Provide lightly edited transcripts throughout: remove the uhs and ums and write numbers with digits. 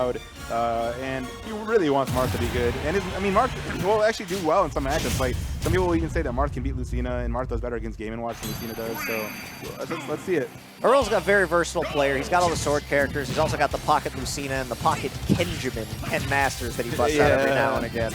crowd, and he really wants Marth to be good. And I mean, Marth will actually do well in some matchups. Like some people will even say that Marth can beat Lucina, and Marth does better against Game & Watch than Lucina does. So let's see it. Earl's got a very versatile player. He's got all the sword characters. He's also got the Pocket Lucina and the Pocket Kenjamin, Ken Masters that he busts out every now and again.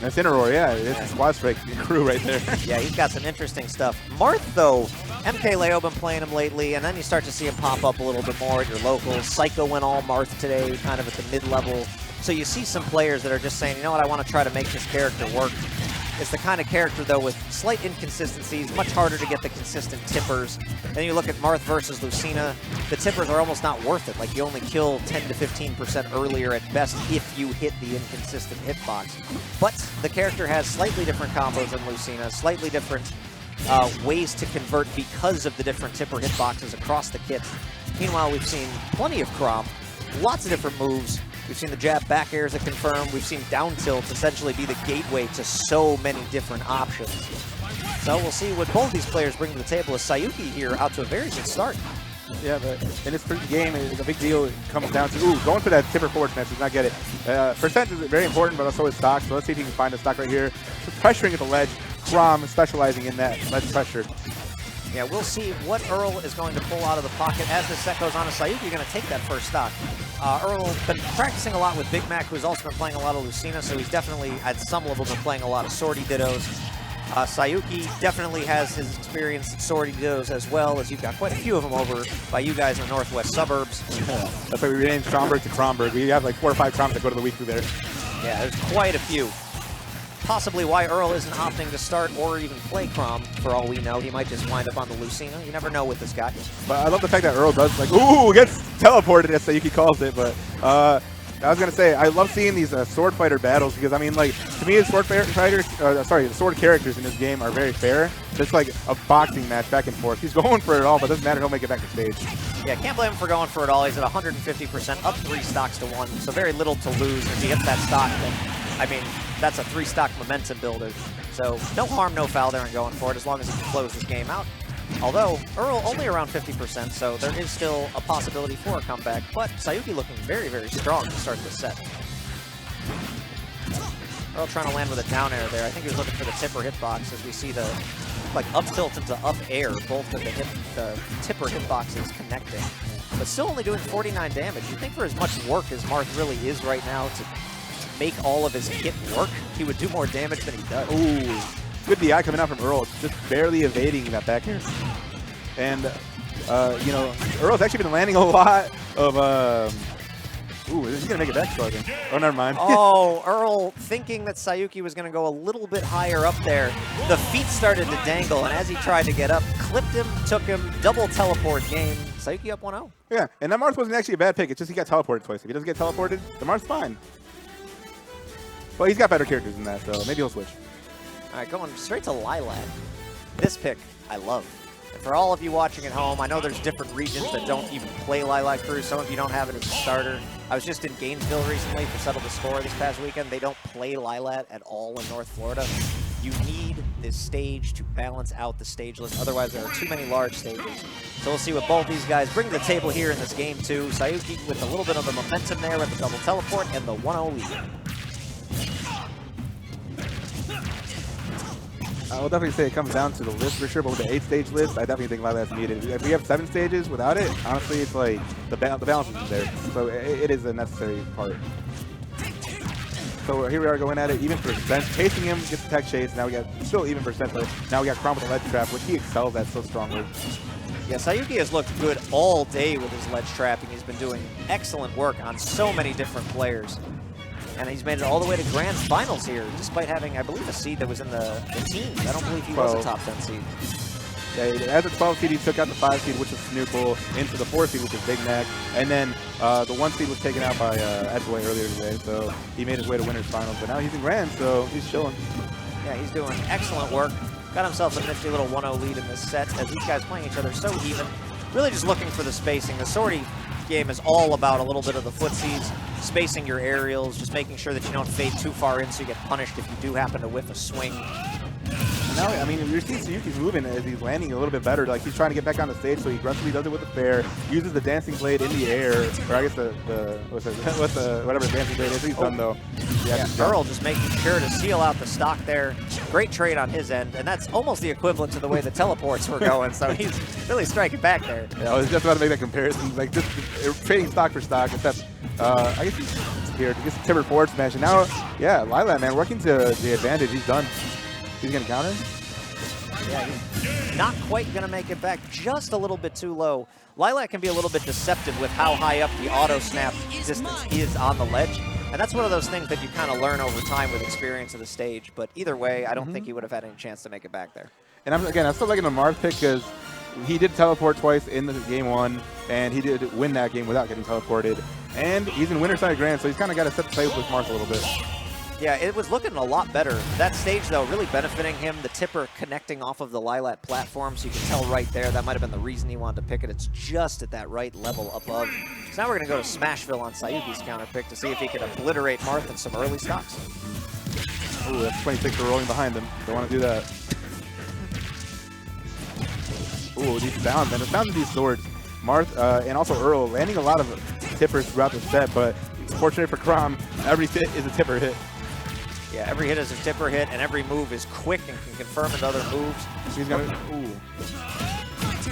That's Interroar, yeah. It's a squad strike crew right there. Yeah, he's got some interesting stuff. Marth, though, MKLeo been playing him lately, and then you start to see him pop up a little bit more at your locals. Psycho went all Marth today, kind of at the mid-level. So you see some players that are just saying, you know what, I want to try to make this character work. It's the kind of character, though, with slight inconsistencies, much harder to get the consistent tippers. Then you look at Marth versus Lucina, the tippers are almost not worth it. Like, you only kill 10 to 15% earlier at best if you hit the inconsistent hitbox. But the character has slightly different combos than Lucina, slightly different ways to convert because of the different tipper hitboxes across the kit. Meanwhile, we've seen plenty of Chrom, lots of different moves. We've seen the jab back airs that confirm. We've seen down tilts essentially be the gateway to so many different options. So we'll see what both these players bring to the table as Sayuki here out to a very good start. Yeah, but in this first game, a big deal comes down to, going for that tipper forward smash does not get it. Percent is very important, but also is stock, so let's see if he can find a stock right here. Just pressuring at the ledge, Chrom specializing in that ledge pressure. Yeah, we'll see what Earl is going to pull out of the pocket as this set goes on. Sayuki going to take that first stock. Earl been practicing a lot with Big Mac, who's also been playing a lot of Lucina, so he's definitely, at some level, been playing a lot of Swordy Dittos. Sayuki definitely has his experience at Swordy Dittos as well, as you've got quite a few of them over by you guys in the northwest suburbs. That's why we renamed Stromberg to Kromberg. We have like 4 or 5 Chroms that go to the week through there. Yeah, there's quite a few. Possibly why Earl isn't opting to start or even play Chrom, for all we know. He might just wind up on the Lucina. You never know with this guy. But I love the fact that Earl does, like, gets teleported, as Sayuki calls it. But I was going to say, I love seeing these sword fighter battles because, I mean, like, to me, the sword characters in this game are very fair. It's like a boxing match back and forth. He's going for it all, but it doesn't matter. He'll make it back to stage. Yeah, can't blame him for going for it all. He's at 150%, up 3 stocks to 1, so very little to lose. If he hits that stock, then, I mean, that's a 3-stock momentum builder. So no harm, no foul there in going for it, as long as he can close this game out. Although, Earl only around 50%, so there is still a possibility for a comeback. But Sayuki looking very, very strong to start this set. Earl trying to land with a down air there. I think he was looking for the tipper hitbox as we see the up tilt into up air, both of the tipper hitboxes connecting. But still only doing 49 damage. You think for as much work as Marth really is right now to make all of his kit work, he would do more damage than he does. Ooh, good DI coming out from Earl, just barely evading that back air. And, you know, Earl's actually been landing a lot of, he's going to make it back slugging. Oh, never mind. Oh, Earl thinking that Sayuki was going to go a little bit higher up there. The feet started to dangle, and as he tried to get up, clipped him, took him, double teleport game. Sayuki up 1-0. Yeah, and that Marth wasn't actually a bad pick. It's just he got teleported twice. If he doesn't get teleported, the Marth's fine. Well, he's got better characters than that, so maybe he'll switch. All right, going straight to Lylat. This pick, I love. And for all of you watching at home, I know there's different regions that don't even play Lylat Cruise. Some of you don't have it as a starter. I was just in Gainesville recently for Settle the Score this past weekend. They don't play Lylat at all in North Florida. You need this stage to balance out the stage list. Otherwise, there are too many large stages. So we'll see what both these guys bring to the table here in this game, too. Sayuki with a little bit of the momentum there with the double teleport and the 1-0 lead. I will definitely say it comes down to the list for sure, but with the 8-stage list, I definitely think Lylat's needed. If we have 7 stages without it, honestly, it's like the balance isn't there. So it is a necessary part. So here we are going at it, even percent, chasing him, gets the tech chase. Now we got still even percent, but now we got Chrom with the ledge trap, which he excels at so strongly. Yeah, Sayuki has looked good all day with his ledge trapping. He's been doing excellent work on so many different players. And he's made it all the way to Grand Finals here, despite having, I believe, a seed that was in the teams. I don't believe he was a top 10 seed. Yeah, as a 12 seed, he took out the 5 seed, which was Snoopple, into the 4 seed, which is Big Mac. And then the 1 seed was taken out by Edgeway earlier today, so he made his way to Winners Finals. But now he's in Grand, so he's chilling. Yeah, he's doing excellent work. Got himself a nifty little 1-0 lead in this set, as these guys playing each other so even. Really just looking for the spacing. The Swordy game is all about a little bit of the footsies, spacing your aerials, just making sure that you don't fade too far in so you get punished if you do happen to whiff a swing. And now, I mean, you're seeing Sayuki's moving as he's landing a little bit better. Like, he's trying to get back on the stage, so he aggressively does it with the fair, uses the dancing blade in the air, or I guess whatever the dancing blade is he's done, though. Yeah, Earl just making sure to seal out the stock there. Great trade on his end, and that's almost the equivalent to the way the teleports were going, so he's really striking back there. Yeah, I was just about to make that comparison. Like, just trading stock for stock, except, I guess he's here to get some timber forward smash, and now, yeah, Lylat, man, working to the advantage. He's done. He's going to counter? Yeah, he's not quite going to make it back, just a little bit too low. Lylat can be a little bit deceptive with how high up the auto snap distance is on the ledge, and that's one of those things that you kind of learn over time with experience of the stage, but either way, I don't think he would have had any chance to make it back there. And I'm still liking the Marth pick because he did teleport twice in the game 1, and he did win that game without getting teleported. And he's in winner side grand, so he's kind of got to set the table with Marth a little bit. Yeah, it was looking a lot better. That stage, though, really benefiting him. The tipper connecting off of the Lylat platform, so you can tell right there that might have been the reason he wanted to pick it. It's just at that right level above. So now we're going to go to Smashville on Sayuki's counter pick to see if he can obliterate Marth in some early stocks. Ooh, that's 26 for rolling behind him. Don't want to do that. Ooh, these sounds, man. The sounds of these swords. Marth and also Earl landing a lot of tippers throughout the set, but fortunate for Chrom, every hit is a tipper hit. Yeah, every hit is a tipper hit, and every move is quick and can confirm into other moves. He's gonna. Ooh.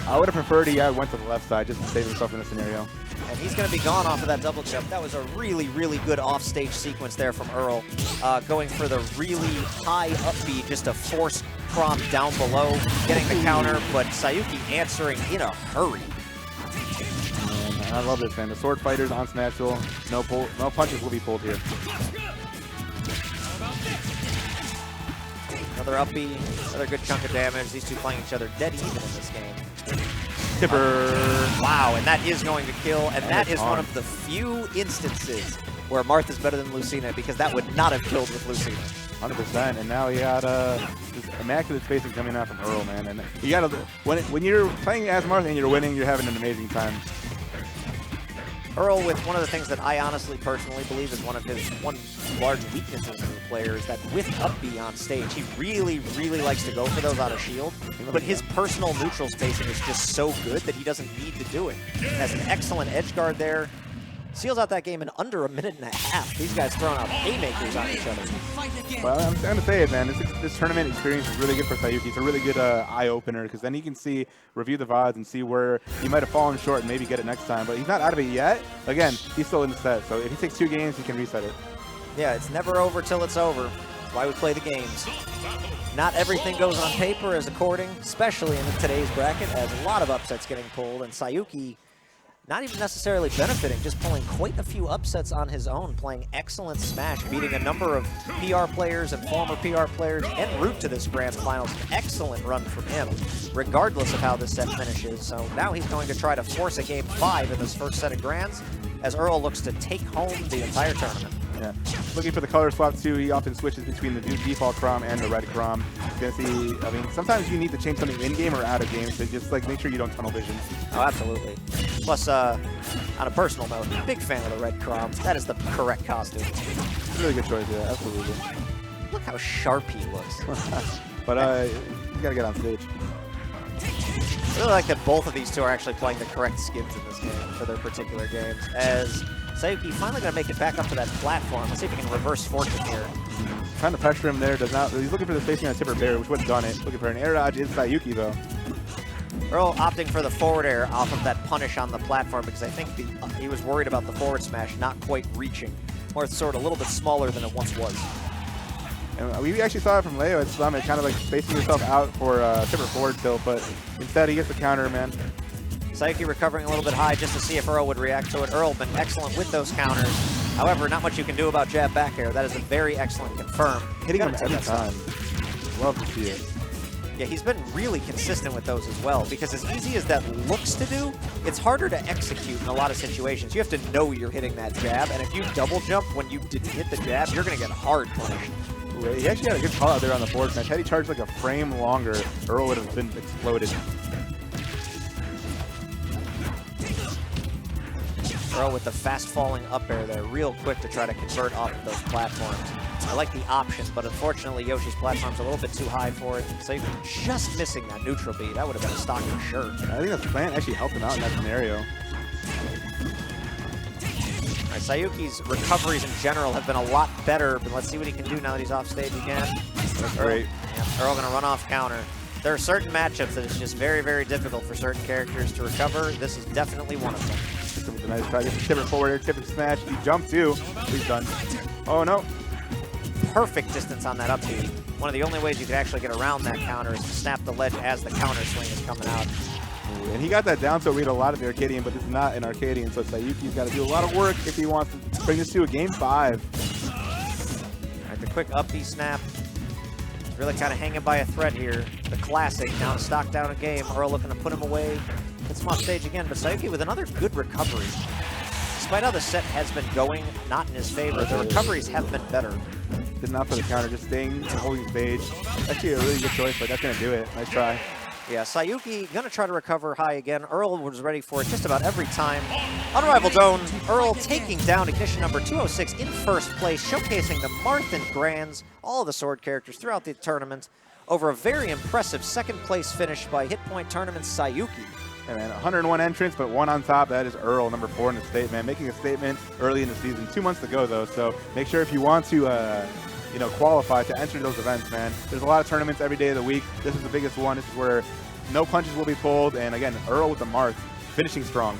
I would have preferred he went to the left side just to save himself in this scenario. And he's going to be gone off of that double jump. That was a really, really good off-stage sequence there from Earl, going for the really high up B just to force Chrom down below, getting the counter, but Sayuki answering in a hurry. Man, I love this, man. The sword fighters on Smashville, no punches will be pulled here. Another up B, another good chunk of damage. These two playing each other dead even in this game. Tipper. Wow, and that is going to kill, and that is one of the few instances where Marth is better than Lucina, because that would not have killed with Lucina. 100%, and now you got this immaculate spacing coming out from Earl, man. And you got to when you're playing as Marth and you're winning, you're having an amazing time. Earl, with one of the things that I honestly personally believe is one large weaknesses in the player is that with up B on stage, he really, really likes to go for those out of shield, but his personal neutral spacing is just so good that he doesn't need to do it. Has an excellent edge guard there. Seals out that game in under a minute and a half. These guys throwing out haymakers on each other. Well, I'm going to say it, man. This tournament experience is really good for Sayuki. It's a really good eye-opener, because then he can review the VODs and see where he might have fallen short and maybe get it next time. But he's not out of it yet. Again, he's still in the set. So if he takes 2 games, he can reset it. Yeah, it's never over till it's over. That's why we play the games. Not everything goes on paper as according, especially in today's bracket, as a lot of upsets getting pulled. And Sayuki, not even necessarily benefiting, just pulling quite a few upsets on his own, playing excellent Smash, beating a number of PR players and former PR players en route to this Grand Finals. Excellent run from him, regardless of how this set finishes. So now he's going to try to force a Game 5 in this first set of Grands, as Earl looks to take home the entire tournament. Yeah. Looking for the color swap too, he often switches between the default Chrom and the red Chrom. Gonna see, I mean, sometimes you need to change something in-game or out of game to just like make sure you don't tunnel vision. Oh, absolutely. Plus, on a personal note, big fan of the red Chrom. That is the correct costume. It's a really good choice, yeah, absolutely. Look how sharp he looks. But you gotta get on stage. I really like that both of these two are actually playing the correct skins in this game for their particular games. As Sayuki finally going to make it back up to that platform. Let's see if he can reverse fortune here. Trying to pressure him there, does not. He's looking for the spacing on tipper bear, which would have done it. Looking for an air dodge is Sayuki though. Earl opting for the forward air off of that punish on the platform because I think he was worried about the forward smash not quite reaching. Marth's sword a little bit smaller than it once was. And we actually saw it from Leo at Summit, kind of like spacing himself out for tipper forward tilt, but instead he gets the counter, man. Sayuki recovering a little bit high just to see if Earl would react to it. Earl been excellent with those counters. However, not much you can do about jab back air. That is a very excellent confirm. Hitting him every time. Love to see it. Yeah, he's been really consistent with those as well, because as easy as that looks to do, it's harder to execute in a lot of situations. You have to know you're hitting that jab, and if you double jump when you didn't hit the jab, you're going to get hard punished. Ooh, he actually had a good call out there on the forward smash. Had he charged like a frame longer, Earl would have been exploded. Earl with the fast falling up air there, real quick to try to convert off of those platforms. I like the option, but unfortunately Yoshi's platform's a little bit too high for it. So you're just missing that neutral beat. That would have been a stock for sure. I think the plant actually helped him out in that scenario. All right, Sayuki's recoveries in general have been a lot better, but let's see what he can do now that he's off stage again. All right. Yeah, Earl gonna run off counter. There are certain matchups that it's just very, very difficult for certain characters to recover. This is definitely one of them. With a nice try, gets the tip forward air, tip and smash. He jumped too. He's done. Oh no. Perfect distance on that up B. One of the only ways you could actually get around that counter is to snap the ledge as the counter swing is coming out. Ooh, and he got that down, so we had a lot of the Arcadian, but this is not an Arcadian, so Sayuki's got to do a lot of work if he wants to bring this to a game 5. All right, the quick up B snap. Really kind of hanging by a thread here. The classic, now to stock down a game. Earl looking to put him away. Gets him off stage again, but Sayuki with another good recovery. Despite how the set has been going, not in his favor, the recoveries have been better. Did not for the counter, just staying and holding stage. Actually a really good choice, but that's going to do it. Nice try. Yeah, Sayuki gonna try to recover high again. Earl was ready for it just about every time. Unrivaled zone, Earl taking down Ignition number 206 in first place, showcasing the Marth and Grands, all of the sword characters throughout the tournament, over a very impressive second place finish by Hit Point Tournament's Sayuki. Yeah, man, 101 entrants, but one on top. That is Earl, number 4 in the state, man. Making a statement early in the season. 2 months to go, though, so make sure if you want to you know, qualify to enter those events, man. There's a lot of tournaments every day of the week. This is the biggest one. This is where no punches will be pulled. And again, Earl with the Marth, finishing strong.